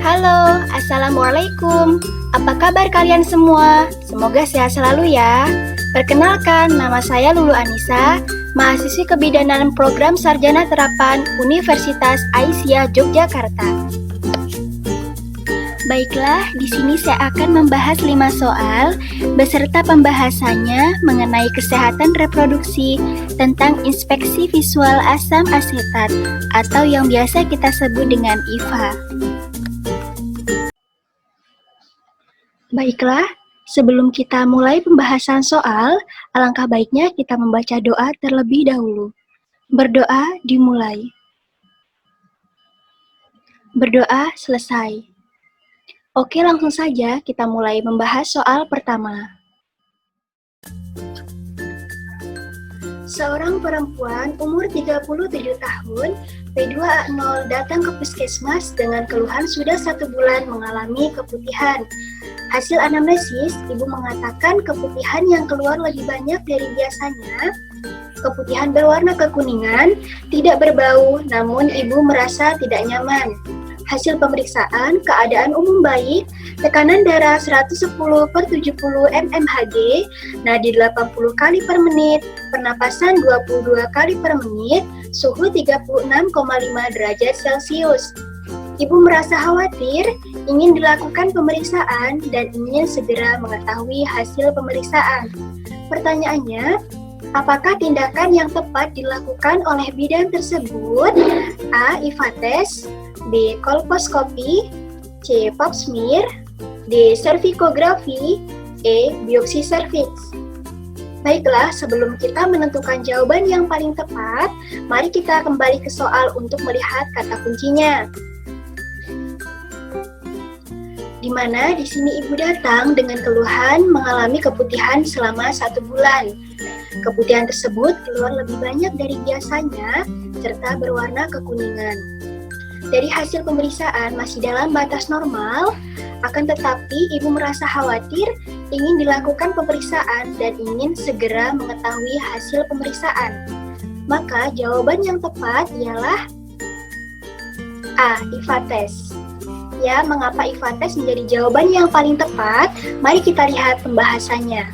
Halo, Assalamualaikum. Apa kabar kalian semua? Semoga sehat selalu ya. Perkenalkan, nama saya Lulu Anissa, mahasiswi kebidanan program Sarjana Terapan Universitas Aisyah Yogyakarta. Baiklah, di sini saya akan membahas 5 soal beserta pembahasannya mengenai kesehatan reproduksi tentang inspeksi visual asam asetat atau yang biasa kita sebut dengan IVA. Baiklah, sebelum kita mulai pembahasan soal, alangkah baiknya kita membaca doa terlebih dahulu. Berdoa dimulai. Berdoa selesai. Oke, langsung saja kita mulai membahas soal pertama. Seorang perempuan umur 37 tahun, P2A0 datang ke puskesmas dengan keluhan sudah 1 bulan mengalami keputihan. Hasil anamnesis, ibu mengatakan keputihan yang keluar lebih banyak dari biasanya. Keputihan berwarna kekuningan, tidak berbau, namun ibu merasa tidak nyaman. Hasil pemeriksaan, keadaan umum baik, tekanan darah 110/70 mmHg, nadi 80 kali per menit, pernapasan 22 kali per menit, suhu 36,5 derajat Celcius. Ibu merasa khawatir, ingin dilakukan pemeriksaan, dan ingin segera mengetahui hasil pemeriksaan. Pertanyaannya, apakah tindakan yang tepat dilakukan oleh bidan tersebut? A. IVA test, B. Kolposkopi, C. Pap smear, D. Servikografi, E. Biopsi serviks. Baiklah, sebelum kita menentukan jawaban yang paling tepat, mari kita kembali ke soal untuk melihat kata kuncinya. Di mana di sini ibu datang dengan keluhan mengalami keputihan selama 1 bulan. Keputihan tersebut keluar lebih banyak dari biasanya, serta berwarna kekuningan. Dari hasil pemeriksaan masih dalam batas normal, akan tetapi ibu merasa khawatir, ingin dilakukan pemeriksaan dan ingin segera mengetahui hasil pemeriksaan. Maka jawaban yang tepat ialah A. IVA test. Ya, mengapa IVA test menjadi jawaban yang paling tepat? Mari kita lihat pembahasannya.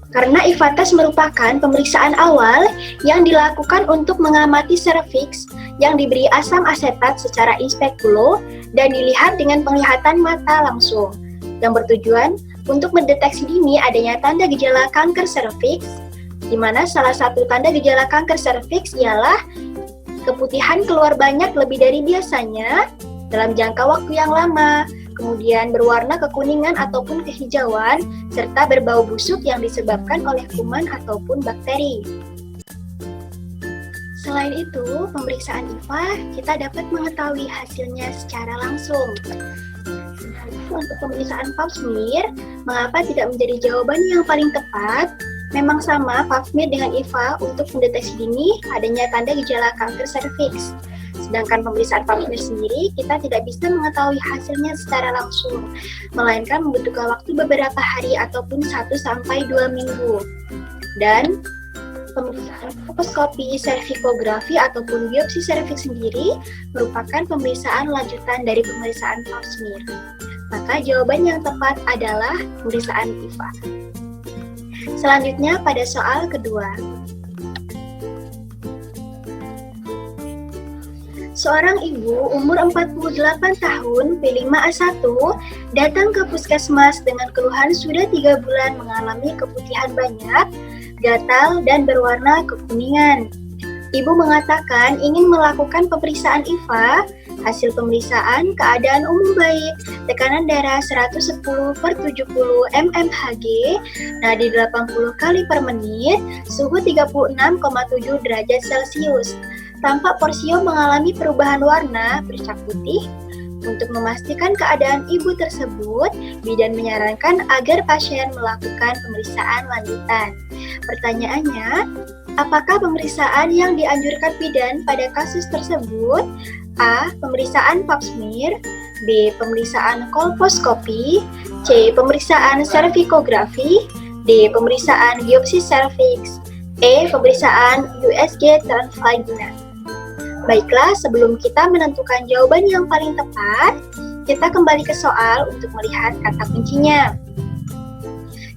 Karena IVA test merupakan pemeriksaan awal yang dilakukan untuk mengamati serviks yang diberi asam asetat secara inspekulo dan dilihat dengan penglihatan mata langsung, yang bertujuan untuk mendeteksi dini adanya tanda gejala kanker serviks, di mana salah satu tanda gejala kanker serviks ialah keputihan keluar banyak lebih dari biasanya dalam jangka waktu yang lama, kemudian berwarna kekuningan ataupun kehijauan, serta berbau busuk yang disebabkan oleh kuman ataupun bakteri. Selain itu, pemeriksaan IVA kita dapat mengetahui hasilnya secara langsung. Untuk pemeriksaan Pap smear, mengapa tidak menjadi jawaban yang paling tepat? Memang sama Pap smear dengan IVA untuk mendeteksi dini adanya tanda gejala kanker serviks. Sedangkan pemeriksaan Pap smear sendiri, kita tidak bisa mengetahui hasilnya secara langsung, melainkan membutuhkan waktu beberapa hari ataupun 1-2 minggu. Dan pemeriksaan kolposkopi, servikografi, ataupun biopsi serviks sendiri merupakan pemeriksaan lanjutan dari pemeriksaan Pap smear. Maka jawaban yang tepat adalah pemeriksaan IVA. Selanjutnya pada soal kedua. Seorang ibu umur 48 tahun, P5A1, datang ke puskesmas dengan keluhan sudah 3 bulan mengalami keputihan banyak, gatal, dan berwarna kekuningan. Ibu mengatakan ingin melakukan pemeriksaan IVA. Hasil pemeriksaan, keadaan umum baik, tekanan darah 110/70 mmHg, nadi 80 kali per menit, suhu 36,7 derajat Celcius. Tampak porsio mengalami perubahan warna bercak putih. Untuk memastikan keadaan ibu tersebut, bidan menyarankan agar pasien melakukan pemeriksaan lanjutan. Pertanyaannya, apakah pemeriksaan yang dianjurkan bidan pada kasus tersebut? A. Pemeriksaan Pap smear, B. Pemeriksaan kolposkopi, C. Pemeriksaan servikografi, D. Pemeriksaan biopsi serviks, E. Pemeriksaan USG transvagina. Baiklah, sebelum kita menentukan jawaban yang paling tepat, kita kembali ke soal untuk melihat kata kuncinya.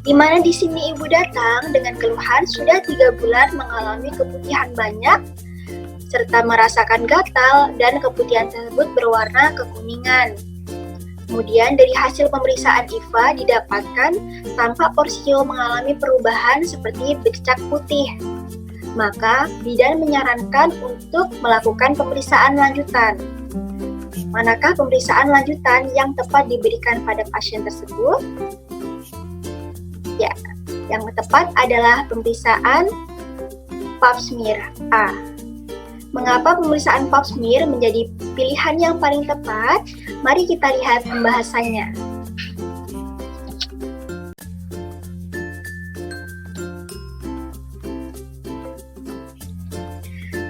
Di mana di sini ibu datang dengan keluhan sudah 3 bulan mengalami keputihan banyak, serta merasakan gatal dan keputihan tersebut berwarna kekuningan. Kemudian dari hasil pemeriksaan IVA didapatkan tampak Porsio mengalami perubahan seperti bercak putih. Maka bidan menyarankan untuk melakukan pemeriksaan lanjutan. Manakah pemeriksaan lanjutan yang tepat diberikan pada pasien tersebut? Ya, yang tepat adalah pemeriksaan pap smear A. Mengapa pemeriksaan pap smear menjadi pilihan yang paling tepat? Mari kita lihat pembahasannya.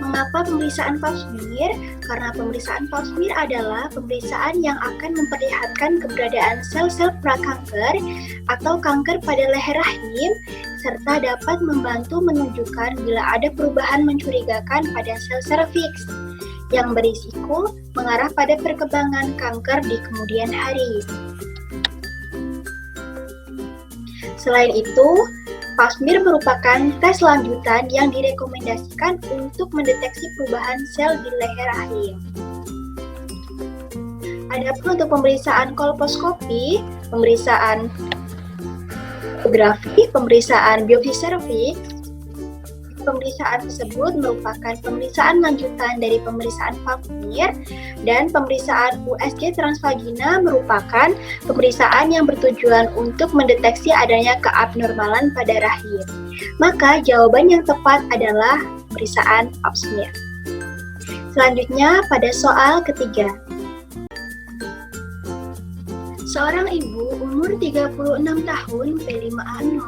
Mengapa pemeriksaan pap smear? Karena pemeriksaan pap smear adalah pemeriksaan yang akan memperlihatkan keberadaan sel-sel prakanker atau kanker pada leher rahim, serta dapat membantu menunjukkan bila ada perubahan mencurigakan pada sel serviks yang berisiko mengarah pada perkembangan kanker di kemudian hari. Selain itu, pap smear merupakan tes lanjutan yang direkomendasikan untuk mendeteksi perubahan sel di leher rahim. Adapun untuk pemeriksaan kolposkopi, pemeriksaan tomografi, pemeriksaan biopsi serviks, pemeriksaan tersebut merupakan pemeriksaan lanjutan dari pemeriksaan pap smear, dan pemeriksaan USG transvagina merupakan pemeriksaan yang bertujuan untuk mendeteksi adanya keabnormalan pada rahim. Maka jawaban yang tepat adalah pemeriksaan pap smear. Selanjutnya pada soal ketiga. Seorang ibu umur 36 tahun P5A0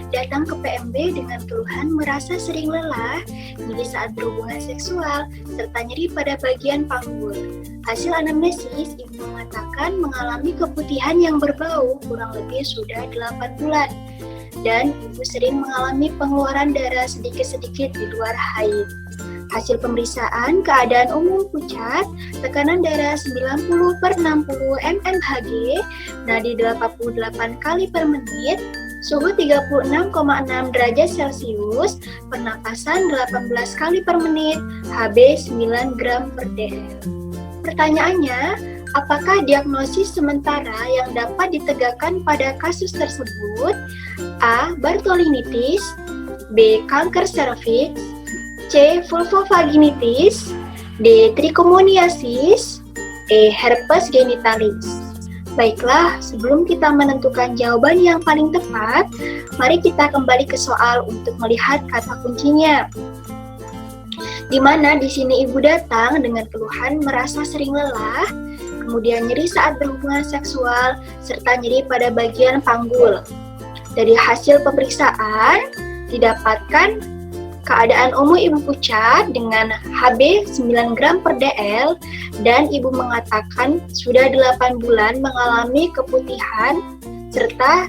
datang ke PMB dengan keluhan merasa sering lelah, nyeri saat berhubungan seksual, serta nyeri pada bagian panggul. Hasil anamnesis, ibu mengatakan mengalami keputihan yang berbau kurang lebih sudah 8 bulan. Dan ibu sering mengalami pengeluaran darah sedikit-sedikit di luar haid. Hasil pemeriksaan keadaan umum pucat, tekanan darah 90/60 mmHg, nadi 88 kali per menit, suhu 36,6 derajat Celcius, pernapasan 18 kali per menit, Hb 9 gram per dl. Pertanyaannya, apakah diagnosis sementara yang dapat ditegakkan pada kasus tersebut? A. Bartholinitis, B. Kanker serviks, C. Vulvovaginitis, D. Trichomoniasis, E. Herpes genitalis. Baiklah, sebelum kita menentukan jawaban yang paling tepat, mari kita kembali ke soal untuk melihat kata kuncinya. Di mana di sini ibu datang dengan keluhan merasa sering lelah, kemudian nyeri saat berhubungan seksual, serta nyeri pada bagian panggul. Dari hasil pemeriksaan, didapatkan keadaan umum ibu pucat dengan Hb 9 gram per dl, dan ibu mengatakan sudah 8 bulan mengalami keputihan serta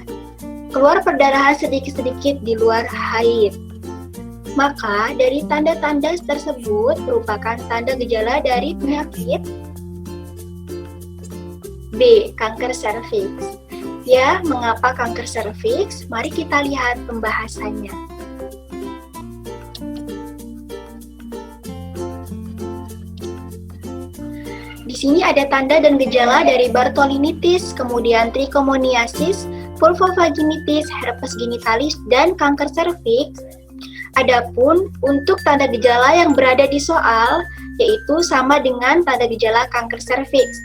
keluar perdarahan sedikit-sedikit di luar haid. Maka dari tanda-tanda tersebut merupakan tanda gejala dari penyakit B. Kanker serviks. Ya, mengapa kanker serviks? Mari kita lihat pembahasannya. Di sini ada tanda dan gejala dari Bartholinitis, kemudian Trichomoniasis, Vulvovaginitis, Herpes genitalis, dan kanker serviks. Adapun untuk tanda gejala yang berada di soal, yaitu sama dengan tanda gejala kanker serviks,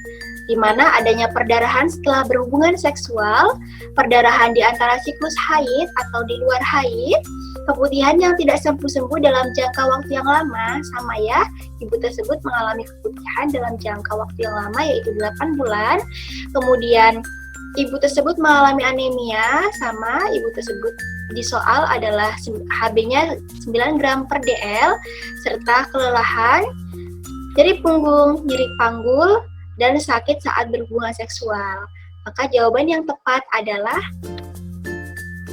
di mana adanya perdarahan setelah berhubungan seksual, perdarahan di antara siklus haid atau di luar haid, keputihan yang tidak sembuh-sembuh dalam jangka waktu yang lama, sama ya, ibu tersebut mengalami keputihan dalam jangka waktu yang lama yaitu 8 bulan, kemudian ibu tersebut mengalami anemia, sama ibu tersebut di soal adalah Hb-nya 9 gram per dl, serta kelelahan, nyeri punggung, nyeri panggul, dan sakit saat berhubungan seksual. Maka jawaban yang tepat adalah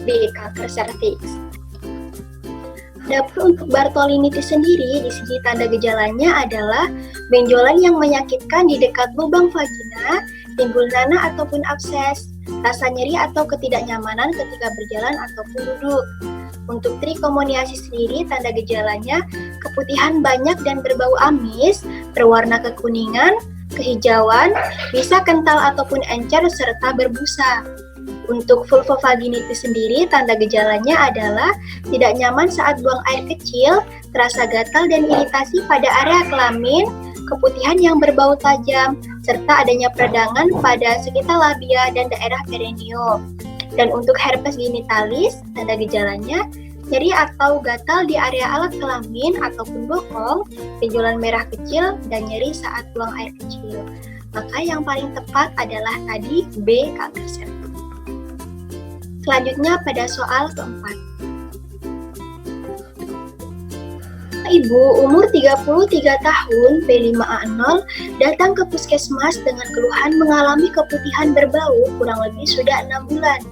B. Kanker serviks. Dapur untuk Bartolinitis sendiri, di sini tanda gejalanya adalah benjolan yang menyakitkan di dekat lubang vagina, timbul nanah ataupun abses, rasa nyeri atau ketidaknyamanan ketika berjalan ataupun duduk. Untuk trikomoniasis sendiri, tanda gejalanya keputihan banyak dan berbau amis, berwarna kekuningan, kehijauan, bisa kental ataupun encer serta berbusa. Untuk vulvovaginitis sendiri, tanda gejalanya adalah tidak nyaman saat buang air kecil, terasa gatal dan iritasi pada area kelamin, keputihan yang berbau tajam, serta adanya peradangan pada sekitar labia dan daerah perineum. Dan untuk herpes genitalis, tanda gejalanya nyeri atau gatal di area alat kelamin ataupun bokong, benjolan merah kecil, dan nyeri saat buang air kecil. Maka yang paling tepat adalah tadi B, kanker serviks. Selanjutnya pada soal keempat. Ibu umur 33 tahun P5A0 datang ke puskesmas dengan keluhan mengalami keputihan berbau kurang lebih sudah 6 bulan.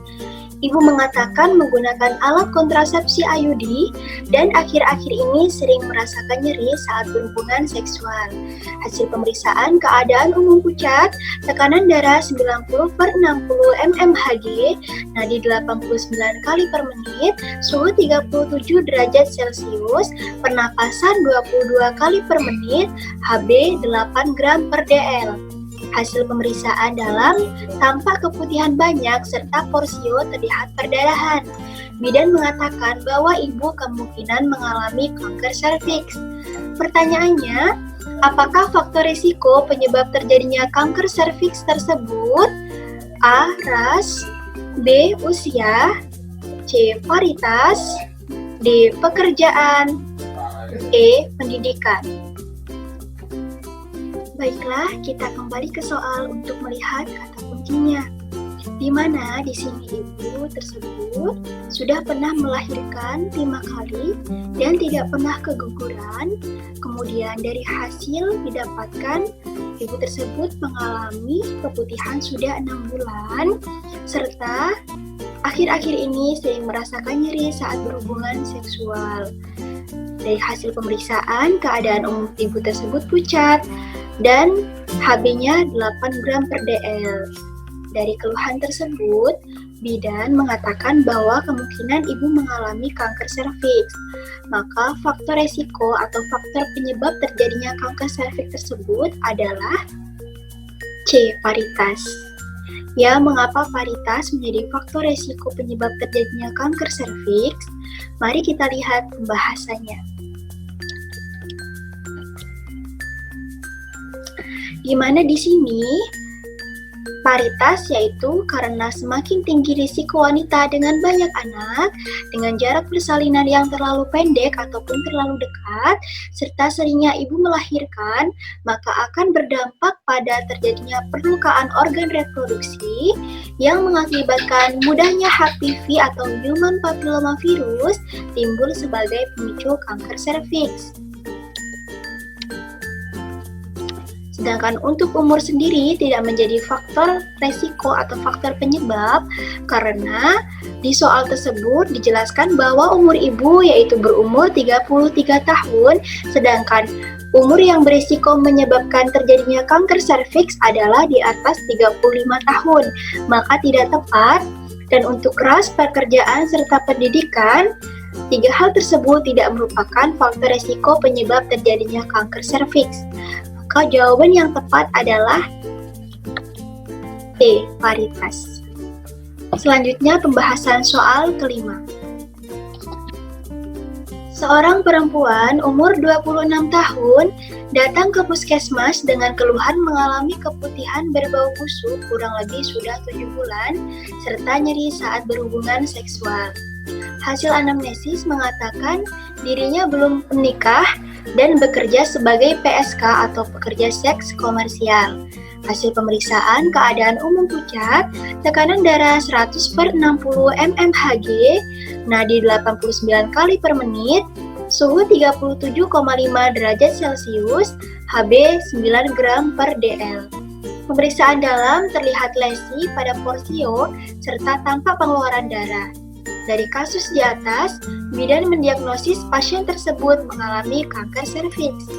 Ibu mengatakan menggunakan alat kontrasepsi IUD dan akhir-akhir ini sering merasakan nyeri saat berhubungan seksual. Hasil pemeriksaan keadaan umum pucat, tekanan darah 90/60 mmHg, nadi 89 kali per menit, suhu 37 derajat Celcius, pernapasan 22 kali per menit, HB 8 gram per dl. Hasil pemeriksaan dalam tampak keputihan banyak serta porsio terlihat perdarahan. Bidan mengatakan bahwa ibu kemungkinan mengalami kanker serviks. Pertanyaannya, apakah faktor risiko penyebab terjadinya kanker serviks tersebut? A. Ras, B. Usia, C. Varietas, D. Pekerjaan, E. Pendidikan. Baiklah, kita kembali ke soal untuk melihat kata kuncinya. Di mana di sini ibu tersebut sudah pernah melahirkan 5 kali dan tidak pernah keguguran. Kemudian dari hasil didapatkan ibu tersebut mengalami keputihan sudah 6 bulan serta akhir-akhir ini sering merasakan nyeri saat berhubungan seksual. Dari hasil pemeriksaan, keadaan umum ibu tersebut pucat dan HB-nya 8 gram per dl. Dari keluhan tersebut, bidan mengatakan bahwa kemungkinan ibu mengalami kanker serviks. Maka faktor resiko atau faktor penyebab terjadinya kanker serviks tersebut adalah C. Varietas. Ya, mengapa varietas menjadi faktor resiko penyebab terjadinya kanker serviks? Mari kita lihat pembahasannya. Di mana di sini paritas yaitu karena semakin tinggi risiko wanita dengan banyak anak, dengan jarak persalinan yang terlalu pendek ataupun terlalu dekat, serta seringnya ibu melahirkan, maka akan berdampak pada terjadinya perlukaan organ reproduksi yang mengakibatkan mudahnya HPV atau Human Papilloma Virus timbul sebagai pemicu kanker serviks. Sedangkan untuk umur sendiri tidak menjadi faktor resiko atau faktor penyebab karena di soal tersebut dijelaskan bahwa umur ibu yaitu berumur 33 tahun sedangkan umur yang berisiko menyebabkan terjadinya kanker serviks adalah di atas 35 tahun, maka tidak tepat. Dan untuk ras, pekerjaan, serta pendidikan, 3 hal tersebut tidak merupakan faktor resiko penyebab terjadinya kanker serviks. Maka jawaban yang tepat adalah D. Varietas. Selanjutnya pembahasan soal kelima. Seorang perempuan umur 26 tahun datang ke puskesmas dengan keluhan mengalami keputihan berbau busuk kurang lebih sudah 7 bulan serta nyeri saat berhubungan seksual. Hasil anamnesis mengatakan dirinya belum menikah dan bekerja sebagai PSK atau pekerja seks komersial. Hasil pemeriksaan keadaan umum pucat, tekanan darah 100/60 mmHg, nadi 89 kali per menit, suhu 37,5 derajat Celcius, HB 9 gram per dl. Pemeriksaan dalam terlihat lesi pada porsio serta tampak pengeluaran darah. Dari kasus di atas, bidan mendiagnosis pasien tersebut mengalami kanker serviks.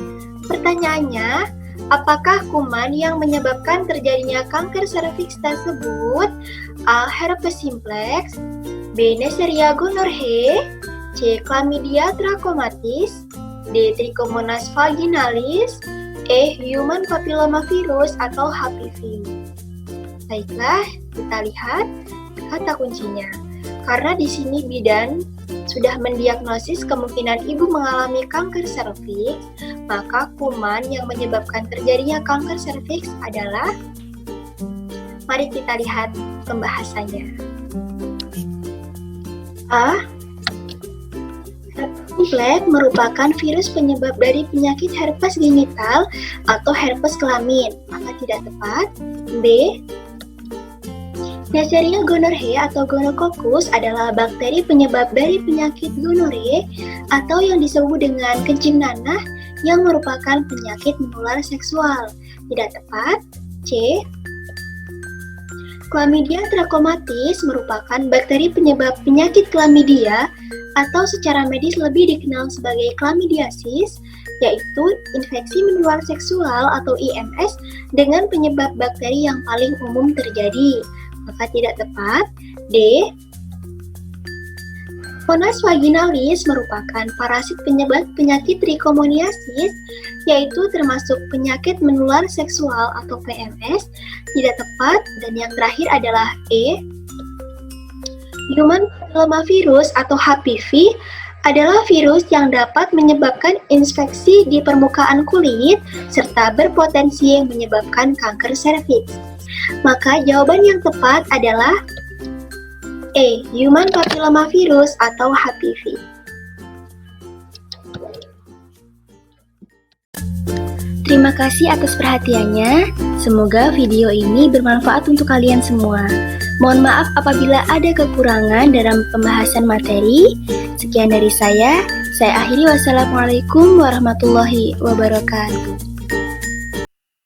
Pertanyaannya, apakah kuman yang menyebabkan terjadinya kanker serviks tersebut? A. Herpes simplex, B. Neisseria gonorrhoeae, C. Chlamydia trachomatis, D. Trichomonas vaginalis, E. Human papillomavirus atau HPV. Baiklah, kita lihat kata kuncinya. Karena di sini bidan sudah mendiagnosis kemungkinan ibu mengalami kanker serviks, maka kuman yang menyebabkan terjadinya kanker serviks adalah, mari kita lihat pembahasannya. A. Herpes simplex merupakan virus penyebab dari penyakit herpes genital atau herpes kelamin, maka tidak tepat. B. Neisseria gonorrhoeae atau gonococcus adalah bakteri penyebab dari penyakit gonore atau yang disebut dengan kencing nanah yang merupakan penyakit menular seksual. Tidak tepat. C. Chlamydia trachomatis merupakan bakteri penyebab penyakit chlamydia atau secara medis lebih dikenal sebagai chlamydiasis, yaitu infeksi menular seksual atau IMS dengan penyebab bakteri yang paling umum terjadi. Maka tidak tepat. D. Trichomonas vaginalis merupakan parasit penyebab penyakit trichomoniasis, yaitu termasuk penyakit menular seksual atau PMS. Tidak tepat. Dan yang terakhir adalah E. Human papillomavirus atau HPV adalah virus yang dapat menyebabkan infeksi di permukaan kulit serta berpotensi menyebabkan kanker serviks. Maka jawaban yang tepat adalah E. Human papillomavirus atau HPV. Terima kasih atas perhatiannya. Semoga video ini bermanfaat untuk kalian semua. Mohon maaf apabila ada kekurangan dalam pembahasan materi. Sekian dari saya akhiri. Wassalamualaikum warahmatullahi wabarakatuh.